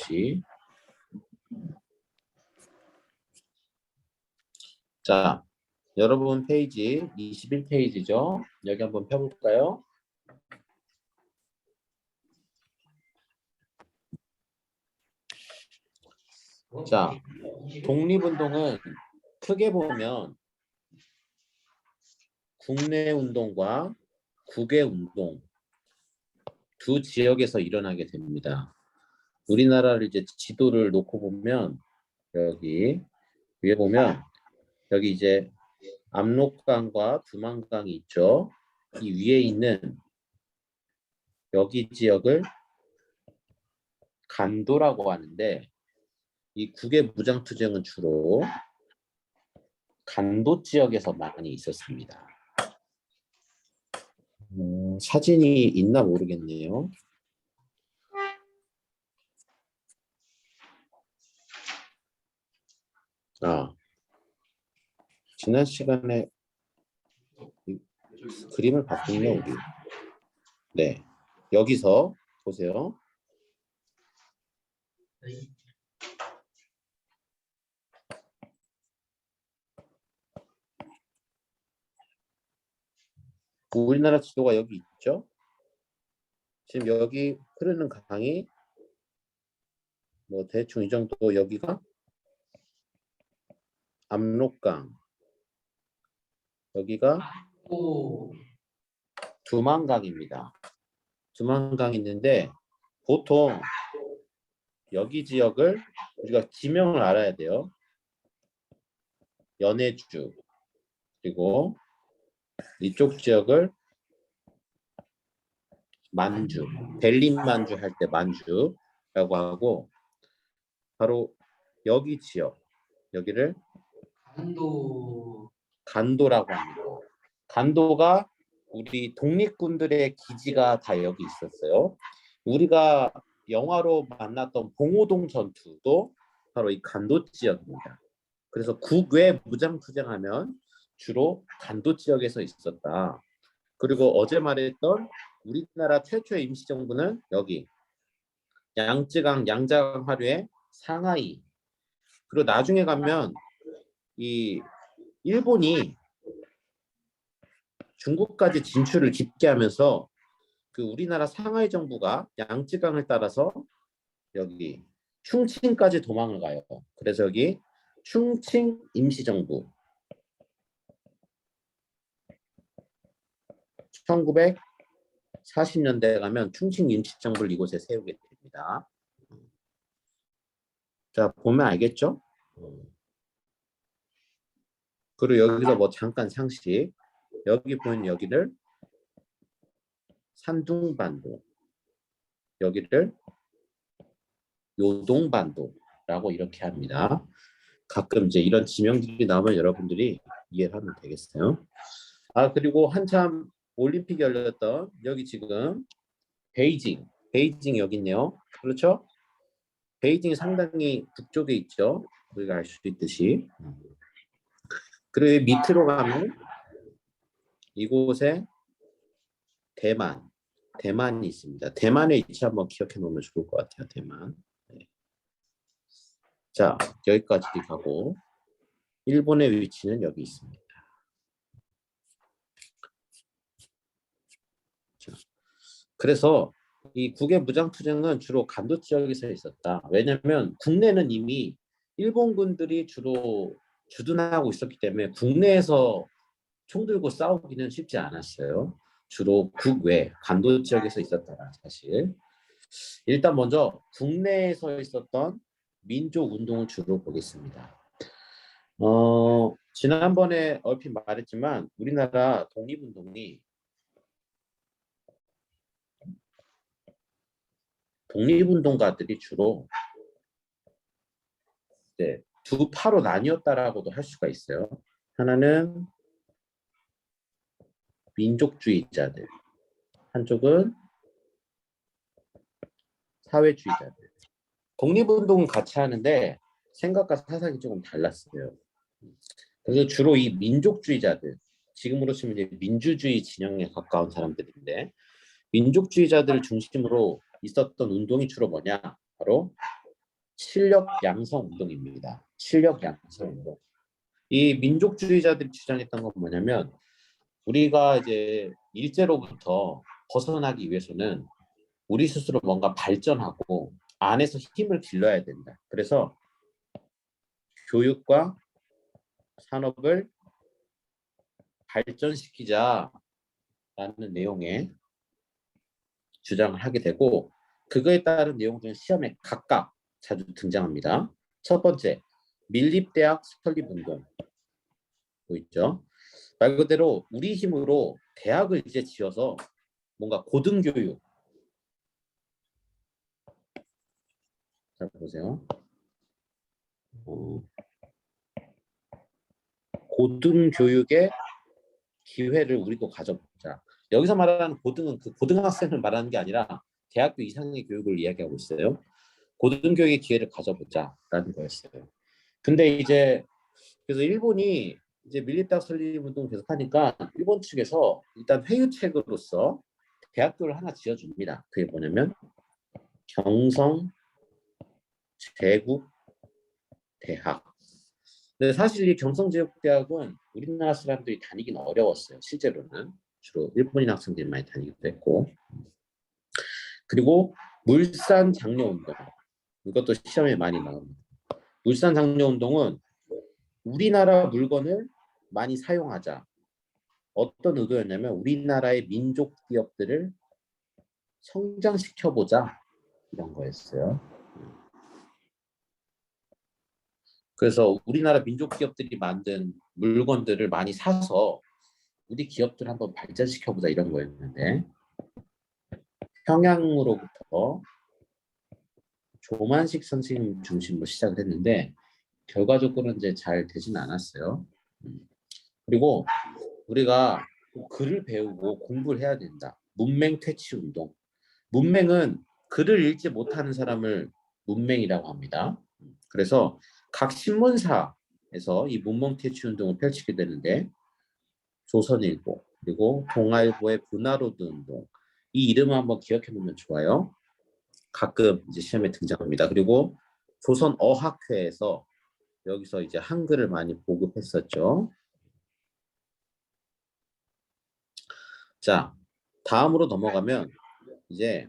없이. 자, 여러분 페이지 21페이지죠. 여기 한번 펴볼까요? 자, 독립운동은 크게 보면 국내 운동과 국외 운동 두 지역에서 일어나게 됩니다. 우리나라를 이제 지도를 놓고 보면 여기 위에 보면 여기 이제 압록강과 두만강이 있죠. 이 위에 있는 여기 지역을 간도라고 하는데 이 국외 무장투쟁은 주로 간도 지역에서 많이 있었습니다. 사진이 있나 모르겠네요. 지난 시간에 그림을 봤군요, 우리. 네, 여기서 보세요. 우리나라 지도가 여기 있죠. 지금 여기 흐르는 강이 뭐 대충 이 정도, 여기가 압록강, 여기가 두만강입니다. 두만강 있는데 보통 여기 지역을 우리가 지명을 알아야 돼요. 연해주, 그리고 이쪽 지역을 만주, 벨린 만주 할 때 만주라고 하고, 바로 여기 지역, 여기를 간도라고 합니다. 간도가 우리 독립군들의 기지가 다 여기 있었어요. 우리가 영화로 만났던 봉오동 전투도 바로 이 간도 지역입니다. 그래서 국외 무장투쟁하면 주로 간도 지역에서 있었다. 그리고 어제 말했던 우리나라 최초의 임시정부는 여기 양쯔강, 양자강 하류의 상하이. 그리고 나중에 가면 이 일본이 중국까지 진출을 깊게 하면서 그 우리나라 상하이 정부가 양쯔강을 따라서 여기 충칭까지 도망을 가요. 그래서 여기 충칭 임시정부 1940년대에 가면 충칭 임시정부를 이곳에 세우게 됩니다. 자, 보면 알겠죠? 그리고 여기서 뭐 잠깐 상식, 여기 보이는 여기를 산둥반도, 여기를 요동반도라고 이렇게 합니다. 가끔 이제 이런 지명들이 나오면 여러분들이 이해를 하면 되겠어요. 그리고 한참 올림픽이 열렸던 여기 지금 베이징 여기 있네요. 그렇죠? 베이징이 상당히 북쪽에 있죠. 우리가 알 수 있듯이. 그리고 밑으로 가면 이곳에 대만이 있습니다. 대만의 위치 한번 기억해 놓으면 좋을 것 같아요. 대만. 네. 자, 여기까지 가고 일본의 위치는 여기 있습니다. 자, 그래서 이 국외 무장투쟁은 주로 간도 지역에서 있었다. 왜냐하면 국내는 이미 일본군들이 주로 주둔하고 있었기 때문에 국내에서 총 들고 싸우기는 쉽지 않았어요. 주로 국외 간도 지역에서 있었다는 사실. 일단 먼저 국내에서 있었던 민족 운동을 주로 보겠습니다. 지난번에 얼핏 말했지만 우리나라 독립운동이 독립운동가들이 주로 이제 두 파로 나뉘었다라고도 할 수가 있어요. 하나는 민족주의자들, 한쪽은 사회주의자들. 독립운동은 같이 하는데 생각과 사상이 조금 달랐어요. 그래서 주로 이 민족주의자들, 지금으로 치면 이제 민주주의 진영에 가까운 사람들인데 민족주의자들을 중심으로 있었던 운동이 주로 뭐냐? 바로 실력 양성 운동입니다. 실력 양성 운동. 이 민족주의자들이 주장했던 건 뭐냐면 우리가 이제 일제로부터 벗어나기 위해서는 우리 스스로 뭔가 발전하고 안에서 힘을 길러야 된다. 그래서 교육과 산업을 발전시키자라는 내용의 주장을 하게 되고 그거에 따른 내용들은 시험에 각각 자주 등장합니다. 첫 번째, 밀립대학 설립운동 있죠. 말 그대로 우리 힘으로 대학을 이제 지어서 뭔가 고등교육 자 보세요. 고등교육의 기회를 우리도 가져보자. 여기서 말하는 고등은 그 고등학생을 말하는 게 아니라 대학교 이상의 교육을 이야기하고 있어요. 고등교육의 기회를 가져보자라는 거였어요. 근데 이제 그래서 일본이 이제 밀립대학 설립 운동 계속 하니까 일본 측에서 일단 회유책으로서 대학교를 하나 지어줍니다. 그게 뭐냐면 경성 제국대학. 근데 사실 이 경성제국대학은 우리나라 사람들이 다니기는 어려웠어요. 실제로는 주로 일본인 학생들이 많이 다니기도 했고 그리고 물산 장려운동 이것도 시험에 많이 나옵니다. 물산 장려운동은 우리나라 물건을 많이 사용하자. 어떤 의도였냐면 우리나라의 민족 기업들을 성장시켜보자 이런 거였어요. 그래서 우리나라 민족 기업들이 만든 물건들을 많이 사서 우리 기업들 한번 발전시켜보자 이런 거였는데 평양으로부터 조만식 선생님 중심으로 시작을 했는데 결과적으로는 이제 잘 되지는 않았어요. 그리고 우리가 글을 배우고 공부를 해야 된다. 문맹 퇴치 운동. 문맹은 글을 읽지 못하는 사람을 문맹이라고 합니다. 그래서 각 신문사에서 이 문맹 퇴치 운동을 펼치게 되는데 조선일보 그리고 동아일보의 분화로드 운동 이 이름을 한번 기억해 놓으면 좋아요. 가끔 이제 시험에 등장합니다. 그리고 조선어학회에서 여기서 이제 한글을 많이 보급했었죠. 자, 다음으로 넘어가면 이제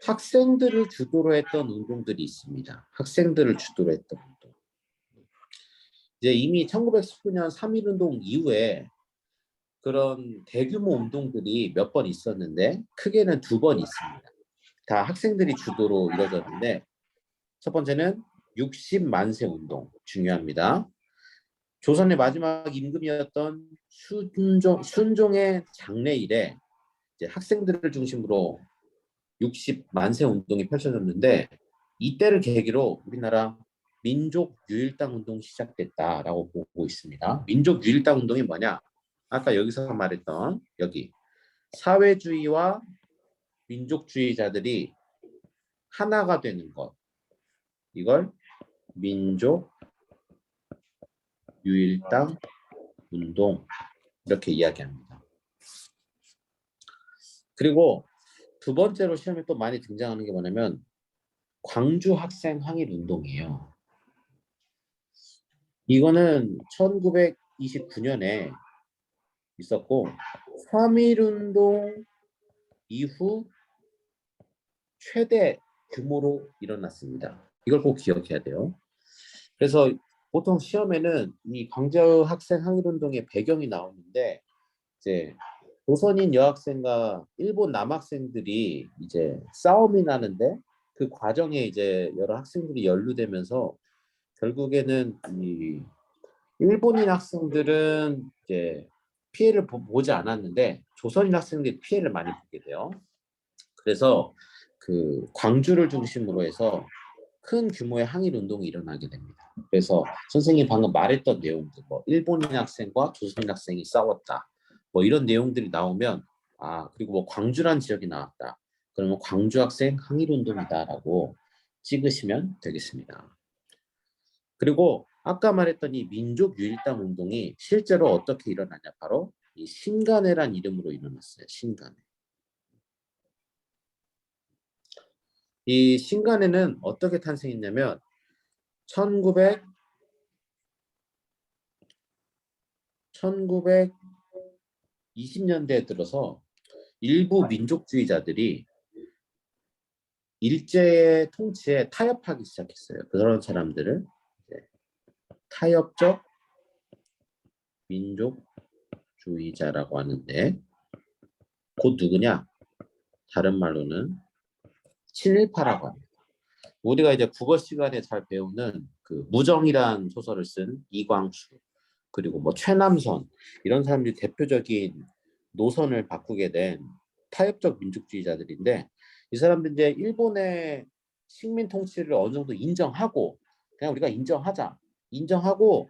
학생들을 주도로 했던 운동들이 있습니다. 학생들을 주도로 했던 운동. 이제 이미 1919년 3.1운동 이후에 그런 대규모 운동들이 몇 번 있었는데 크게는 2번 있습니다. 다 학생들이 주도로 이루어졌는데 첫 번째는 60만세 운동 중요합니다. 조선의 마지막 임금이었던 순종의 장례일에 이제 학생들을 중심으로 60만세 운동이 펼쳐졌는데 이때를 계기로 우리나라 민족 유일당 운동이 시작됐다라고 보고 있습니다. 민족 유일당 운동이 뭐냐? 아까 여기서 말했던 여기 사회주의와 민족주의자들이 하나가 되는 것 이걸 민족 유일당 운동 이렇게 이야기합니다. 그리고 두 번째로 시험에 또 많이 등장하는 게 뭐냐면 광주 학생 항일 운동이에요. 이거는 1929년에 있었고 3.1운동 이후 최대 규모로 일어났습니다. 이걸 꼭 기억해야 돼요. 그래서 보통 시험에는 이 광주 학생 항일운동의 배경이 나오는데 이제 조선인 여학생과 일본 남학생들이 이제 싸움이 나는데 그 과정에 이제 여러 학생들이 연루되면서 결국에는 이 일본인 학생들은 이제 피해를 보지 않았는데 조선인 학생들이 피해를 많이 보게 돼요. 그래서 그 광주를 중심으로 해서 큰 규모의 항일 운동이 일어나게 됩니다. 그래서 선생님이 방금 말했던 내용들, 뭐 일본인 학생과 조선인 학생이 싸웠다, 뭐 이런 내용들이 나오면 그리고 뭐 광주란 지역이 나왔다. 그러면 광주 학생 항일 운동이다라고 찍으시면 되겠습니다. 그리고 아까 말했던 이 민족 유일당 운동이 실제로 어떻게 일어나냐 바로 이 신간회란 이름으로 일어났어요. 신간회. 이 신간회는 어떻게 탄생했냐면 1920년대에 들어서 일부 민족주의자들이 일제의 통치에 타협하기 시작했어요. 그런 사람들을 타협적 민족주의자라고 하는데, 곧 누구냐? 다른 말로는 친일파라고 합니다. 우리가 이제 국어 시간에 잘 배우는 그 무정이란 소설을 쓴 이광수, 그리고 뭐 최남선, 이런 사람들이 대표적인 노선을 바꾸게 된 타협적 민족주의자들인데, 이 사람들 이제 일본의 식민 통치를 어느 정도 인정하고, 그냥 우리가 인정하고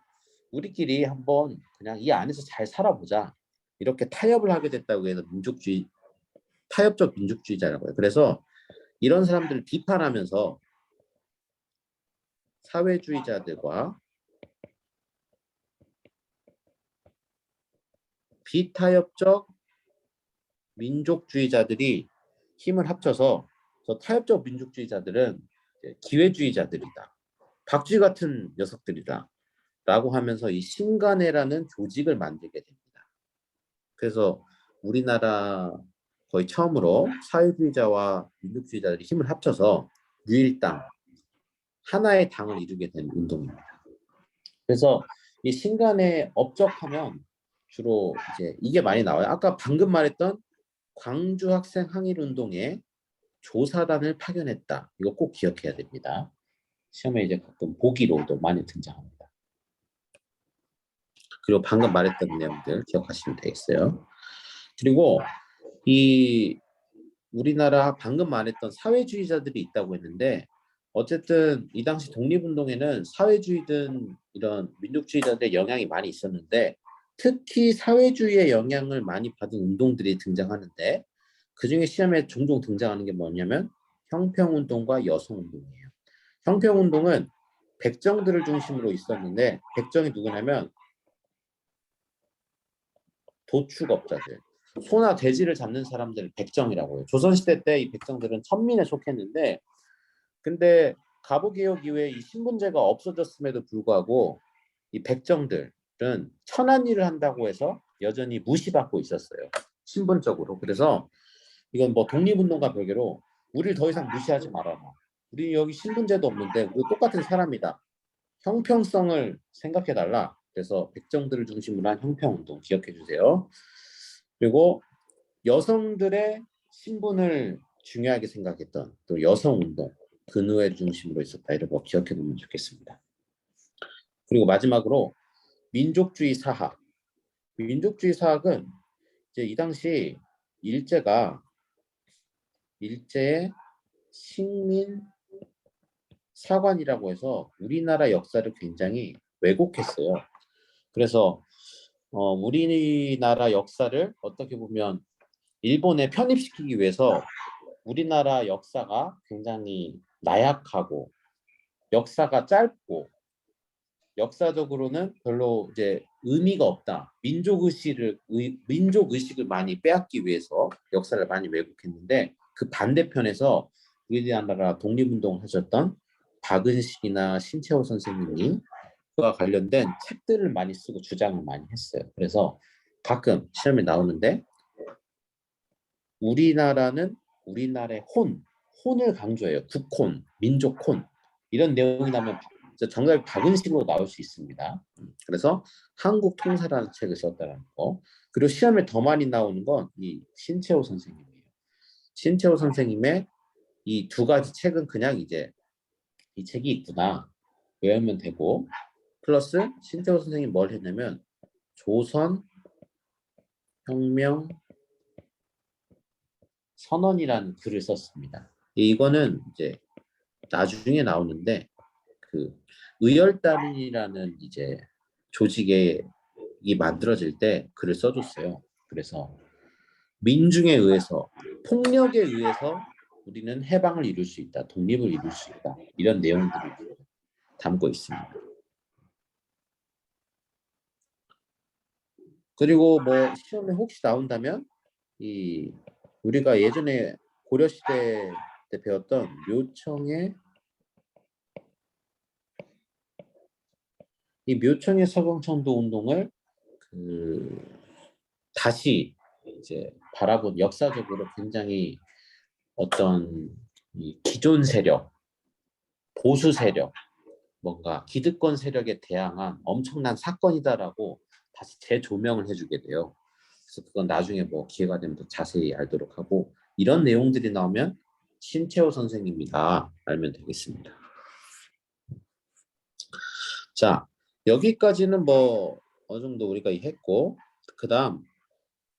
우리끼리 한번 그냥 이 안에서 잘 살아보자, 이렇게 타협을 하게 됐다고 해서 타협적 민족주의자라고 해요. 그래서 이런 사람들을 비판하면서 사회주의자들과 비타협적 민족주의자들이 힘을 합쳐서, 저 타협적 민족주의자들은 기회주의자들이다, 박쥐 같은 녀석들이다 라고 하면서 이 신간회라는 조직을 만들게 됩니다. 그래서 우리나라 거의 처음으로 사회주의자와 민족주의자들이 힘을 합쳐서 유일당, 하나의 당을 이루게 된 운동입니다. 그래서 이 신간에 업적하면 주로 이제 이게 많이 나와요. 아까 방금 말했던 광주 학생 항일 운동에 조사단을 파견했다. 이거 꼭 기억해야 됩니다. 시험에 이제 가끔 보기로도 많이 등장합니다. 그리고 방금 말했던 내용들 기억하시면 되겠어요. 그리고 이 우리나라 방금 말했던 사회주의자들이 있다고 했는데, 어쨌든 이 당시 독립운동에는 사회주의든 이런 민족주의자들의 영향이 많이 있었는데, 특히 사회주의의 영향을 많이 받은 운동들이 등장하는데, 그중에 시험에 종종 등장하는 게 뭐냐면 형평운동과 여성운동이에요. 형평운동은 백정들을 중심으로 있었는데, 백정이 누구냐면 도축업자들, 소나 돼지를 잡는 사람들을 백정이라고 해요. 조선시대 때 이 백정들은 천민에 속했는데, 근데 가부개혁 이후에 이 신분제가 없어졌음에도 불구하고 이 백정들은 천한 일을 한다고 해서 여전히 무시받고 있었어요, 신분적으로. 그래서 이건 뭐 독립운동과 별개로 우리를 더 이상 무시하지 말아라, 우리 여기 신분제도 없는데 우리 똑같은 사람이다, 형평성을 생각해달라. 그래서 백정들을 중심으로 한 형평운동 기억해 주세요. 그리고 여성들의 신분을 중요하게 생각했던 또 여성운동, 근우회 중심으로 있었다. 이런 거 기억해 두면 좋겠습니다. 그리고 마지막으로 민족주의 사학. 민족주의 사학은 이제 이 당시 일제가 일제의 식민 사관이라고 해서 우리나라 역사를 굉장히 왜곡했어요. 그래서 우리나라 역사를 어떻게 보면 일본에 편입시키기 위해서 우리나라 역사가 굉장히 나약하고 역사가 짧고 역사적으로는 별로 이제 의미가 없다, 민족 의식을 많이 빼앗기 위해서 역사를 많이 왜곡했는데, 그 반대편에서 우리나라 독립운동을 하셨던 박은식이나 신채호 선생님이 그와 관련된 책들을 많이 쓰고 주장을 많이 했어요. 그래서 가끔 시험에 나오는데, 우리나라는 우리나라의 혼을 강조해요. 국혼, 민족혼, 이런 내용이 나면 정답이 박은식으로 나올 수 있습니다. 그래서 한국 통사라는 책을 썼다는 거. 그리고 시험에 더 많이 나오는 건 이 신채호 선생님이에요. 신채호 선생님의 이 두 가지 책은 그냥 이제 이 책이 있구나 외우면 되고, 플러스 신채호 선생님이 뭘 했냐면 조선 혁명 선언이라는 글을 썼습니다. 이거는 이제 나중에 나오는데, 그 의열단이라는 이제 조직이 만들어질 때 글을 써줬어요. 그래서 민중에 의해서, 폭력에 의해서 우리는 해방을 이룰 수 있다, 독립을 이룰 수 있다, 이런 내용들을 담고 있습니다. 그리고 뭐 시험에 혹시 나온다면 이 우리가 예전에 고려시대 때 배웠던 묘청의 이 묘청의 서경천도 운동을 다시 이제 바라본 역사적으로 굉장히 어떤 이 기존 세력, 보수 세력, 뭔가 기득권 세력에 대항한 엄청난 사건이다라고 다시 재조명을 해주게 돼요. 그래서 그건 나중에 뭐 기회가 되면 더 자세히 알도록 하고, 이런 내용들이 나오면 신채호 선생님이다 알면 되겠습니다. 자, 여기까지는 뭐 어느 정도 우리가 했고, 그 다음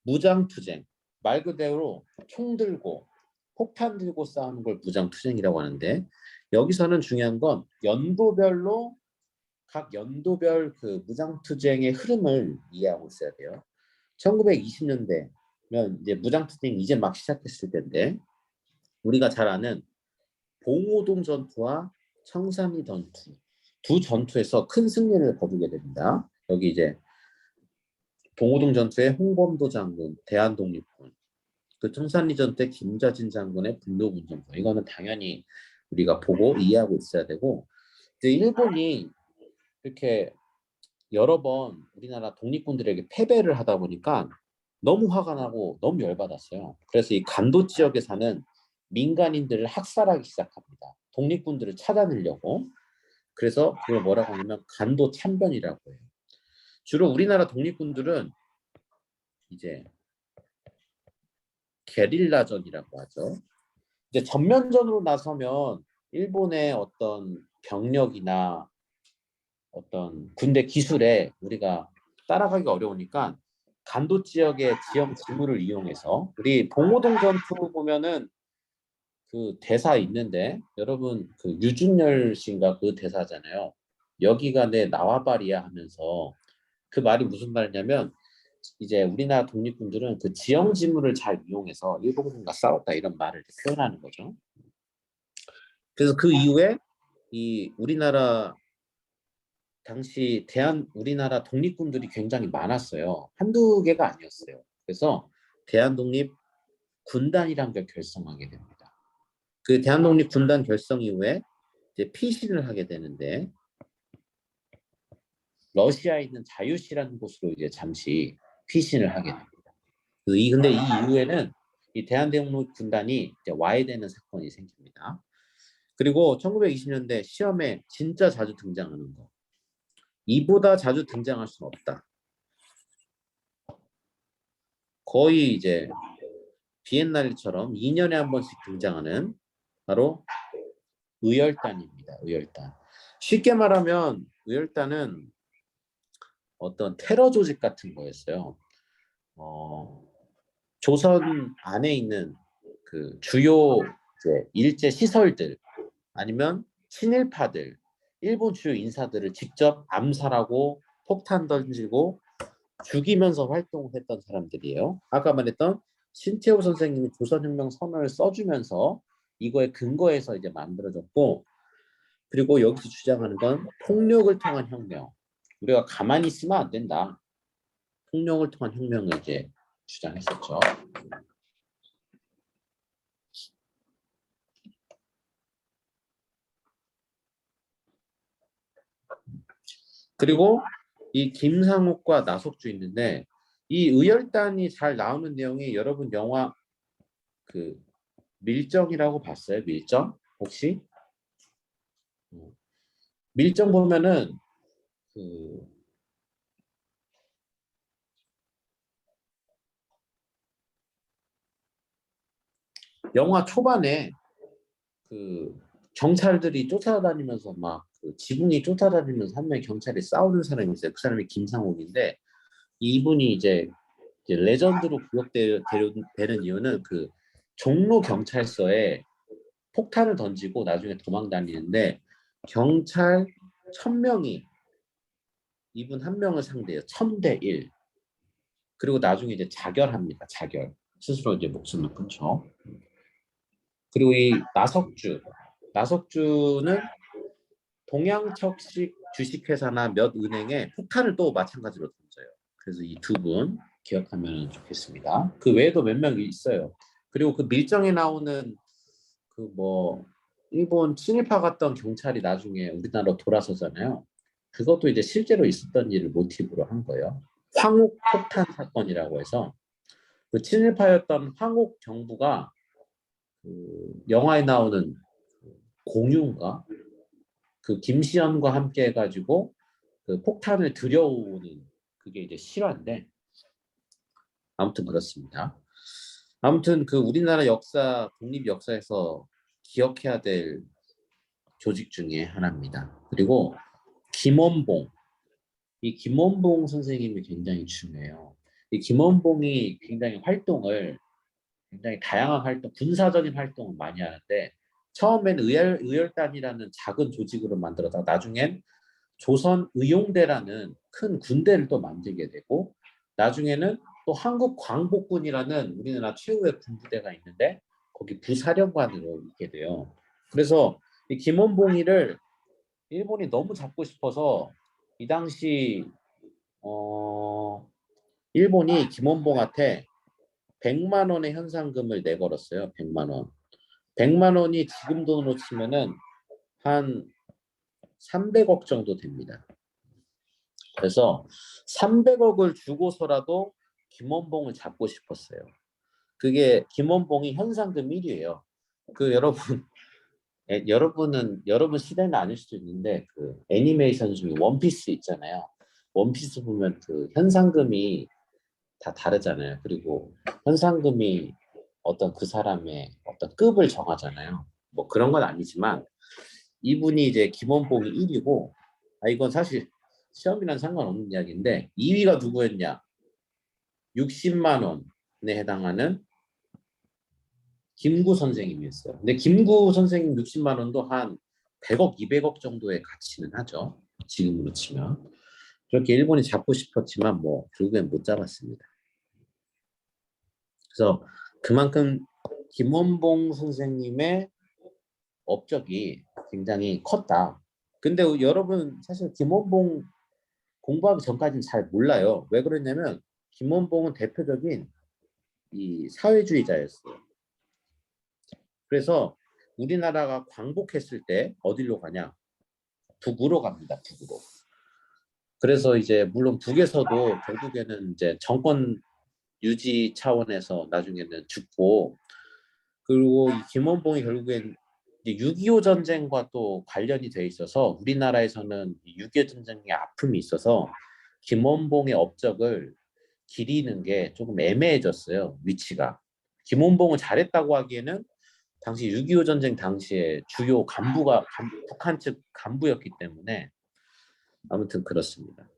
무장투쟁. 말 그대로 총 들고 폭탄 들고 싸우는 걸 무장투쟁이라고 하는데, 여기서는 중요한 건 연도별로 각 연도별 그 무장투쟁의 흐름을 이해하고 있어야 돼요. 1920년대면 이제 무장투쟁이 이제 막 시작했을 텐데, 우리가 잘 아는 봉오동 전투와 청산리 전투, 두 전투에서 큰 승리를 거두게 됩니다. 여기 이제 봉오동 전투의 홍범도 장군, 대한독립군, 그 청산리 전투 김자진 장군의 분노군 전투, 이거는 당연히 우리가 보고 이해하고 있어야 되고, 이제 일본이 이렇게 여러 번 우리나라 독립군들에게 패배를 하다 보니까 너무 화가 나고 너무 열받았어요. 그래서 이 간도 지역에 사는 민간인들을 학살하기 시작합니다. 독립군들을 찾아내려고. 그래서 그걸 뭐라고 하냐면 간도 참변이라고 해요. 주로 우리나라 독립군들은 이제 게릴라전이라고 하죠. 이제 전면전으로 나서면 일본의 어떤 병력이나 어떤 군대 기술에 우리가 따라가기 어려우니까 간도 지역의 지형 지물을 이용해서, 우리 봉오동 전투 보면은 그 대사 있는데, 여러분 그 유준열 씨인가 그 대사잖아요. 여기가 내 나와바리야 하면서, 그 말이 무슨 말이냐면 이제 우리나라 독립군들은 그 지형 지물을 잘 이용해서 일본군과 싸웠다, 이런 말을 표현하는 거죠. 그래서 그 이후에 이 우리나라 당시 우리나라 독립군들이 굉장히 많았어요. 한두 개가 아니었어요. 그래서 대한독립 군단이란 걸 결성하게 됩니다. 그 대한독립 군단 결성 이후에 이제 피신을 하게 되는데, 러시아에 있는 자유시라는 곳으로 이제 잠시 피신을 하게 됩니다. 근데 이 이후에는 이 대한독립 군단이 이제 와해되는 사건이 생깁니다. 그리고 1920년대 시험에 진짜 자주 등장하는 거. 이보다 자주 등장할 수는 없다. 거의 이제 비엔날레처럼 2년에 한 번씩 등장하는 바로 의열단입니다. 의열단. 쉽게 말하면 의열단은 어떤 테러 조직 같은 거였어요. 조선 안에 있는 그 주요 이제 일제 시설들, 아니면 친일파들, 일본 주요 인사들을 직접 암살하고 폭탄 던지고 죽이면서 활동을 했던 사람들이에요. 아까 말했던 신채호 선생님이 조선혁명 선언을 써주면서 이거에 근거해서 이제 만들어졌고, 그리고 여기서 주장하는 건 폭력을 통한 혁명. 우리가 가만히 있으면 안 된다. 폭력을 통한 혁명을 이제 주장했었죠. 그리고 이 김상욱과 나석주 있는데, 이 의열단이 잘 나오는 내용이, 여러분 영화 그 밀정이라고 봤어요? 밀정 혹시? 밀정 보면은 그 영화 초반에 그 경찰들이 쫓아다니면서 막그 지붕이 쫓아다니면서 한 명의 경찰이 싸우는 사람이 있어요. 그 사람이 김상욱인데, 이분이 이제 레전드로 기억되는 이유는 그 종로 경찰서에 폭탄을 던지고 나중에 도망 다니는데, 경찰 1000명이 이분 한 명을 상대해요. 1000대 1. 그리고 나중에 이제 자결합니다. 자결. 스스로 이제 목숨을 끊죠. 그리고 이 나석주는 동양척식 주식회사나 몇 은행에 폭탄을 또 마찬가지로 던져요. 그래서 이 두 분 기억하면 좋겠습니다. 그 외에도 몇 명 있어요. 그리고 그 밀정에 나오는 그 뭐 일본 친일파 같던 경찰이 나중에 우리나라로 돌아서잖아요. 그것도 이제 실제로 있었던 일을 모티브로 한 거예요. 황옥 폭탄 사건이라고 해서 그 친일파였던 황옥 정부가 그 영화에 나오는 공유인가 그 김시현과 함께 해가지고 그 폭탄을 들여오는 그게 이제 실화인데 아무튼 그렇습니다. 아무튼 그 우리나라 역사 독립 역사에서 기억해야 될 조직 중에 하나입니다. 그리고 김원봉 이 김원봉 선생님이 굉장히 중요해요. 이 김원봉이 굉장히 다양한 활동, 군사적인 활동을 많이 하는데 처음엔 의열단이라는 작은 조직으로 만들어다가 나중엔 조선의용대라는 큰 군대를 또 만들게 되고 나중에는 또 한국광복군이라는 우리나라 최후의 군부대가 있는데 거기 부사령관으로 있게 돼요. 그래서 이 김원봉이를 일본이 너무 잡고 싶어서 이 당시 일본이 김원봉한테 100만 원의 현상금을 내걸었어요. 100만 원. 100만 원이 지금 돈으로 치면은 한 300억 정도 됩니다. 그래서 300억을 주고서라도 김원봉을 잡고 싶었어요. 그게 김원봉이 현상금 1위예요. 그 여러분 시대는 아닐 수도 있는데 그 애니메이션 중에 원피스 있잖아요. 원피스 보면 그 현상금이 다 다르잖아요. 그리고 현상금이 어떤 그 사람의 어떤 급을 정하잖아요. 뭐 그런 건 아니지만 이분이 이제 김원봉이 1위고 이건 사실 시험이랑 상관없는 이야기인데 2위가 누구였냐? 60만 원에 해당하는 김구 선생님이었어요. 근데 김구 선생님 60만 원도 한 100억, 200억 정도의 가치는 하죠. 지금으로 치면. 그렇게 일본이 잡고 싶었지만 뭐 결국엔 못 잡았습니다. 그래서 그만큼 김원봉 선생님의 업적이 굉장히 컸다. 근데 여러분 사실 김원봉 공부하기 전까지는 잘 몰라요. 왜 그러냐면 김원봉은 대표적인 이 사회주의자였어요. 그래서 우리나라가 광복했을 때 어디로 가냐? 북으로 갑니다. 북으로. 그래서 이제 물론 북에서도 결국에는 이제 정권 유지 차원에서 나중에는 죽고 그리고 이 김원봉이 결국엔 6.25 전쟁과 또 관련이 돼 있어서 우리나라에서는 6.25 전쟁의 아픔이 있어서 김원봉의 업적을 기리는 게 조금 애매해졌어요. 위치가. 김원봉을 잘했다고 하기에는 당시 6.25 전쟁 당시에 주요 간부가 북한 측 간부였기 때문에 아무튼 그렇습니다.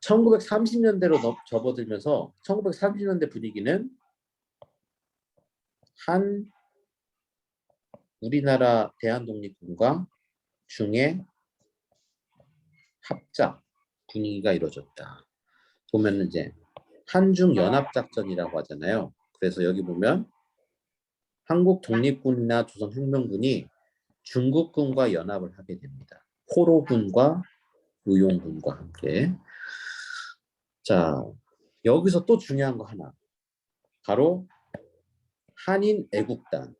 1930년대로 접어들면서 1930년대 분위기는 한 우리나라 대한독립군과 중의 합작 분위기가 이루어졌다. 보면 이제 한중연합작전이라고 하잖아요. 그래서 여기 보면 한국 독립군이나 조선혁명군이 중국군과 연합을 하게 됩니다. 포로군과 의용군과 함께. 자, 여기서 또 중요한 거 하나. 바로 한인애국단.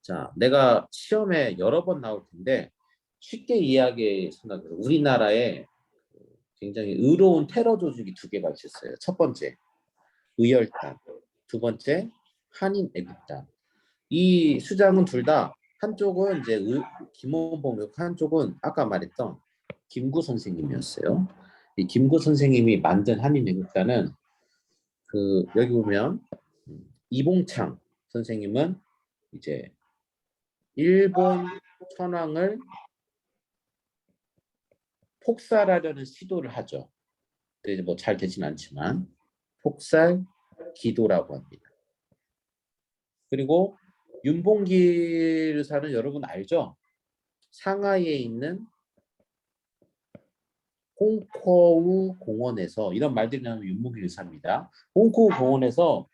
자, 내가 시험에 여러 번 나올 텐데 쉽게 이야기해서 우리나라에 굉장히 의로운 테러 조직이 두 개가 있었어요. 첫 번째, 의열단. 두 번째, 한인애국단. 이 수장은 둘 다 한쪽은 이제 김원봉, 한쪽은 아까 말했던 김구 선생님이었어요. 이 김구 선생님이 만든 한인애국단은 그 여기 보면 이봉창 선생님은 이제 일본 천황을 폭살하려는 시도를 하죠. 근데 뭐 잘 되진 않지만 폭살 기도라고 합니다. 그리고 윤봉길 의사는 여러분 알죠? 상하이에 있는 홍커우 공원에서 이런 말들이 나오는 윤봉길 의사입니다. 홍커우 공원에서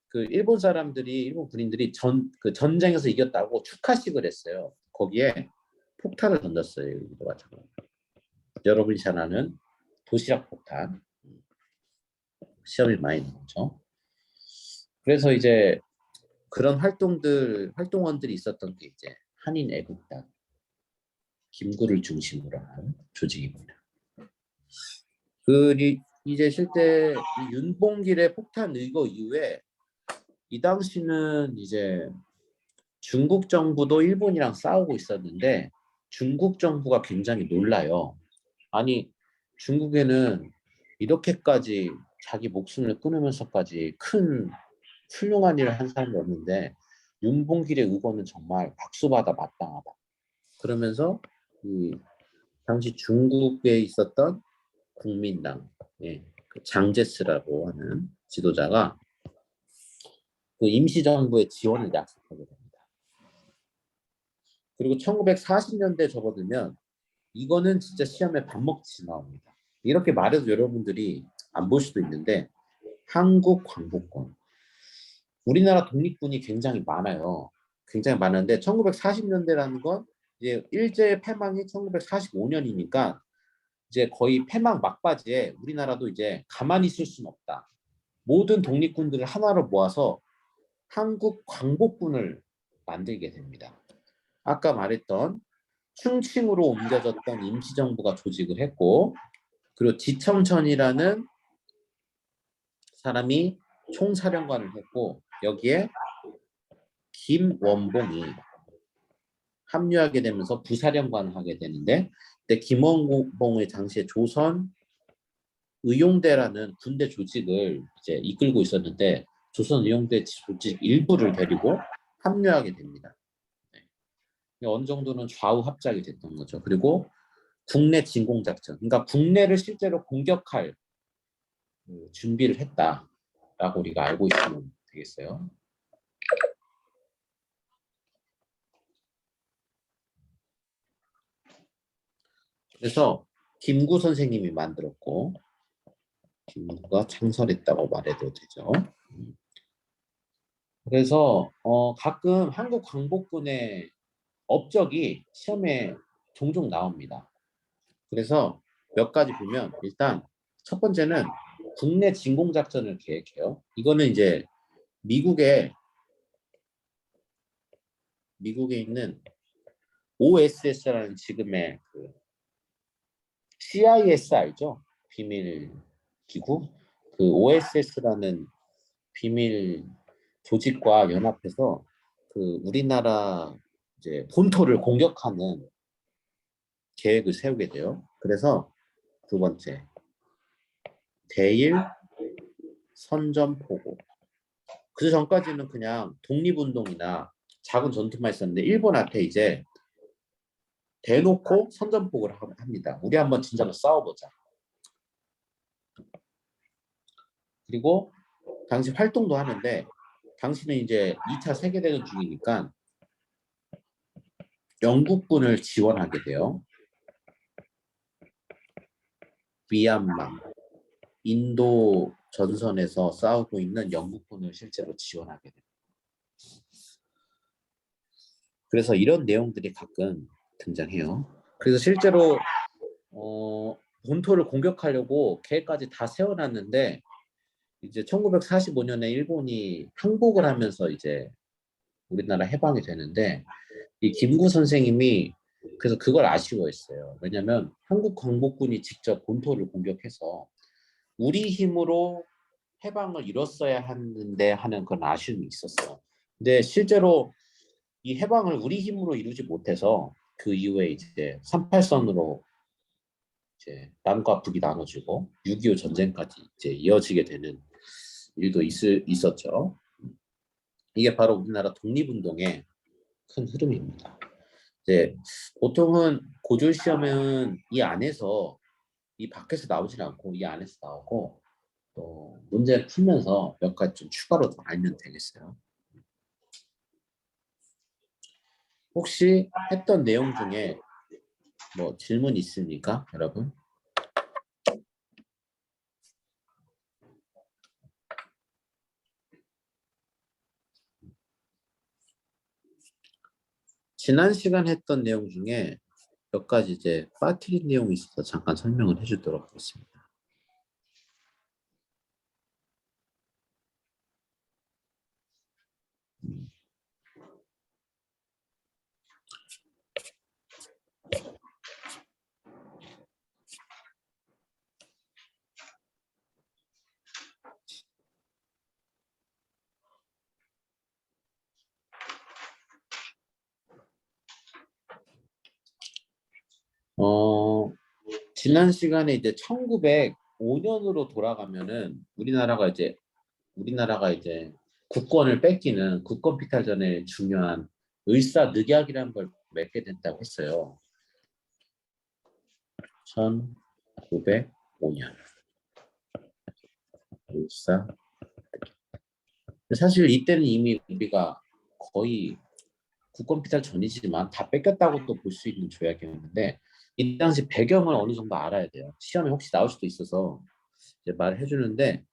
그 일본 사람들이 일본 군인들이 그 전쟁에서 이겼다고 축하식을 했어요. 거기에 폭탄을 던졌어요. 여러분이 잘 아는 도시락 폭탄. 시험이 많이 나오죠. 그래서 이제 그런 활동원들이 있었던 게 이제 한인 애국단. 김구를 중심으로 한 조직입니다. 이제 실제 윤봉길의 폭탄 의거 이후에 이 당시는 이제 중국 정부도 일본이랑 싸우고 있었는데 중국 정부가 굉장히 놀라요. 아니 중국에는 이렇게까지 자기 목숨을 끊으면서까지 큰 훌륭한 일을 한 사람이 없는데 윤봉길의 의거는 정말 박수받아 마땅하다. 그러면서 이 당시 중국에 있었던 국민당 그 장제스라고 하는 지도자가 그 임시정부의 지원을 약속하게 됩니다. 그리고 1940년대 접어들면 이거는 진짜 시험에 밥 먹듯이 나옵니다. 이렇게 말해도 여러분들이 안 볼 수도 있는데 한국 광복군 우리나라 독립군이 굉장히 많아요. 굉장히 많은데 1940년대라는 건 이제 일제 패망이 1945년이니까 이제 거의 패망 막바지에 우리나라도 이제 가만히 있을 수는 없다. 모든 독립군들을 하나로 모아서 한국 광복군을 만들게 됩니다. 아까 말했던 충칭으로 옮겨졌던 임시정부가 조직을 했고 그리고 지청천이라는 사람이 총사령관을 했고 여기에 김원봉이 합류하게 되면서 부사령관을 하게 되는데 그때 김원봉의 당시에 조선 의용대라는 군대 조직을 이제 이끌고 있었는데 조선 의용대 조직 일부를 데리고 합류하게 됩니다. 어느 정도는 좌우 합작이 됐던 거죠. 그리고 국내 진공작전, 그러니까 국내를 실제로 공격할 준비를 했다라고 우리가 알고 있으면 되겠어요. 그래서 김구 선생님이 만들었고 김구가 창설했다고 말해도 되죠. 그래서 가끔 한국 광복군의 업적이 시험에 종종 나옵니다. 그래서 몇 가지 보면 일단 첫 번째는 국내 진공작전을 계획해요. 이거는 이제 미국에 있는 OSS라는 지금의 그 CIS 알죠? 비밀 기구. 그 OSS라는 비밀 조직과 연합해서 그 우리나라 이제 본토를 공격하는 계획을 세우게 돼요. 그래서 두 번째 대일 선전포고. 그 전까지는 그냥 독립운동이나 작은 전투만 있었는데 일본한테 이제 대놓고 선전포고를 합니다. 우리 한번 진짜로 싸워보자. 그리고 당시 활동도 하는데 당시는 이제 2차 세계대전 중이니까 영국군을 지원하게 돼요. 미얀마, 인도 전선에서 싸우고 있는 영국군을 실제로 지원하게 돼요. 그래서 이런 내용들이 가끔 등장해요. 그래서 실제로 본토를 공격하려고 계획까지 다 세워놨는데 이제 1945년에 일본이 항복을 하면서 이제 우리나라 해방이 되는데 이 김구 선생님이 그래서 그걸 아쉬워했어요. 왜냐하면 한국 광복군이 직접 본토를 공격해서 우리 힘으로 해방을 이뤘어야 하는데 하는 그런 아쉬움이 있었어요. 근데 실제로 이 해방을 우리 힘으로 이루지 못해서 그 이후에 이제 38선으로 이제 남과 북이 나눠지고 6.25 전쟁까지 이제 이어지게 되는 일도 있었죠. 이게 바로 우리나라 독립운동의 큰 흐름입니다. 이제 보통은 고졸 시험은 이 안에서 이 밖에서 나오질 않고 이 안에서 나오고 또 문제를 풀면서 몇 가지 좀 추가로 더 알면 되겠어요. 혹시 했던 내용 중에 뭐 질문 있습니까, 여러분? 지난 시간 했던 내용 중에 몇 가지 이제 빠뜨린 내용이 있어서 잠깐 설명을 해주도록 하겠습니다. 어, 지난 시간에 이제 1905년으로 돌아가면은 우리나라가 이제 국권을 뺏기는 국권 피탈전에 중요한 을사늑약이라는 걸 맺게 된다고 했어요. 1905년 을사. 사실 이때는 이미 우리가 거의 국권 피탈 전이지만 다 뺏겼다고 또 볼 수 있는 조약이었는데 이 당시 배경을 어느 정도 알아야 돼요. 시험에 혹시 나올 수도 있어서 이제 말을 해주는데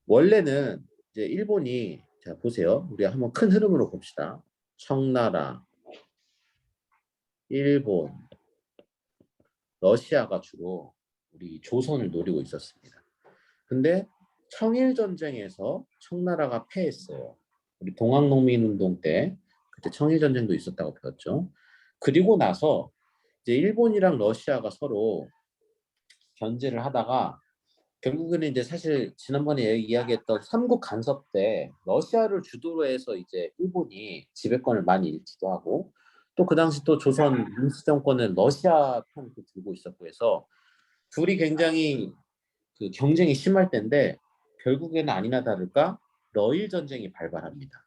원래는 이제 일본이 자 보세요. 우리 한번 큰 흐름으로 봅시다. 청나라, 일본, 러시아가 주로 우리 조선을 노리고 있었습니다. 근데 청일 전쟁에서 청나라가 패했어요. 우리 동학농민운동 때 그때 청일 전쟁도 있었다고 배웠죠. 그리고 나서 이제 일본이랑 러시아가 서로 견제를 하다가 결국에는 이제 사실 지난번에 이야기했던 삼국 간섭 때 러시아를 주도로 해서 이제 일본이 지배권을 많이 잃기도 하고 또 그 당시 또 조선 임시 정권은 러시아 편을 들고 있었고 해서 둘이 굉장히 그 경쟁이 심할 때인데 결국에는 아니나 다를까 러일 전쟁이 발발합니다.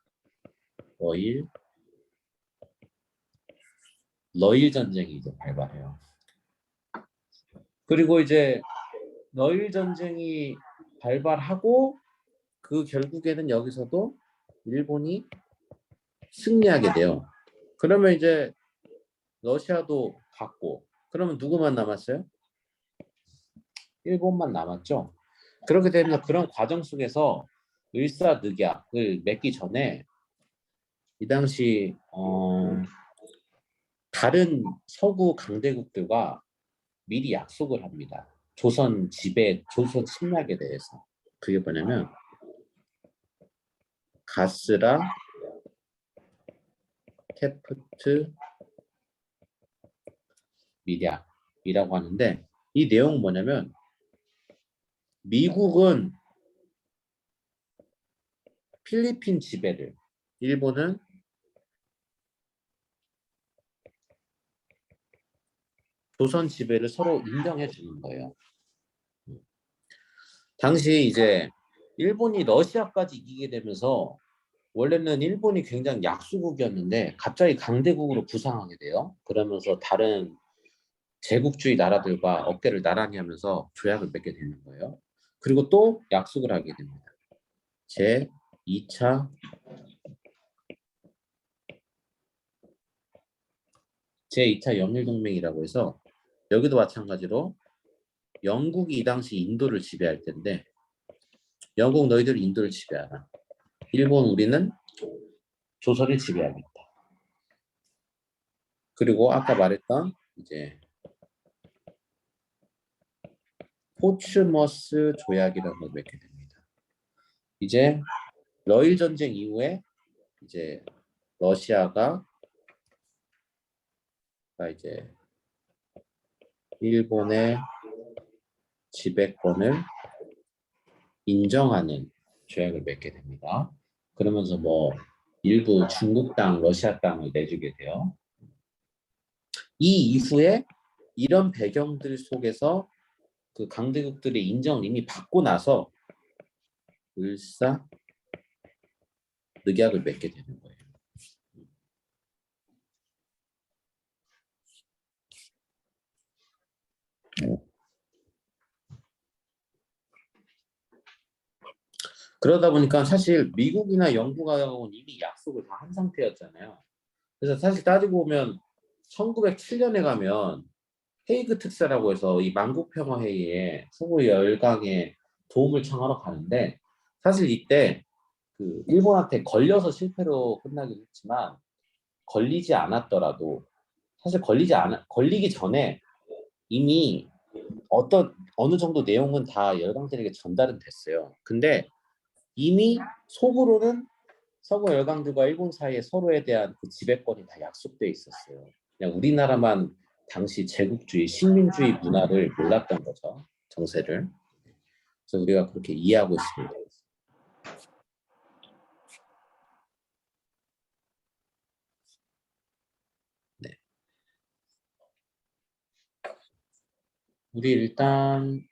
러일 러일 전쟁이 이제 발발해요. 그리고 이제 러일 전쟁이 발발하고 그 결국에는 여기서도 일본이 승리하게 돼요. 그러면 이제 러시아도 받고 그러면 누구만 남았어요? 일본만 남았죠. 그렇게 되면 그런 과정 속에서 을사늑약을 맺기 전에 이 당시 다른 서구 강대국들과 미리 약속을 합니다. 조선 지배, 조선 침략에 대해서. 그게 뭐냐면 가스라 테프트 미략이라고 하는데 이 내용은 뭐냐면 미국은 필리핀 지배를, 일본은 조선 지배를 서로 인정해 주는 거예요. 당시 이제 일본이 러시아까지 이기게 되면서 원래는 일본이 굉장히 약소국이었는데 갑자기 강대국으로 부상하게 돼요. 그러면서 다른 제국주의 나라들과 어깨를 나란히 하면서 조약을 맺게 되는 거예요. 그리고 또 약속을 하게 됩니다. 제 2차 연일동맹이라고 해서 여기도 마찬가지로 영국이 이 당시 인도를 지배할 텐데 영국 너희들 인도를 지배하라. 일본 우리는 조선을 지배하겠다. 그리고 아까 말했던 이제 포츠머스 조약이라는 걸 맺게 됩니다. 이제 러일 전쟁 이후에 이제 러시아가 이제 일본의 지배권을 인정하는 조약을 맺게 됩니다. 그러면서 뭐 일부 중국 땅, 러시아 땅을 내주게 돼요. 이 이후에 이런 배경들 속에서 그 강대국들의 인정을 이미 받고 나서 을사 늑약을 맺게 되는 거예요. 그러다 보니까 사실 미국이나 영국하고는 이미 약속을 다 한 상태였잖아요. 그래서 사실 따지고 보면 1907년에 가면 헤이그 특사라고 해서 이 만국평화회의에 서구 열강에 도움을 청하러 가는데 사실 이때 그 일본한테 걸려서 실패로 끝나긴 했지만 걸리지 않았더라도 사실 걸리기 전에 이미 어느 정도 내용은 다 열강들에게 전달은 됐어요. 근데 이미 속으로는 서구 열강들과 일본 사이에 서로에 대한 그 지배권이 다 약속돼 있었어요. 그냥 우리나라만 당시 제국주의, 식민주의 문화를 몰랐던 거죠. 정세를. 그래서 우리가 그렇게 이해하고 있습니다. 네. 우리 일단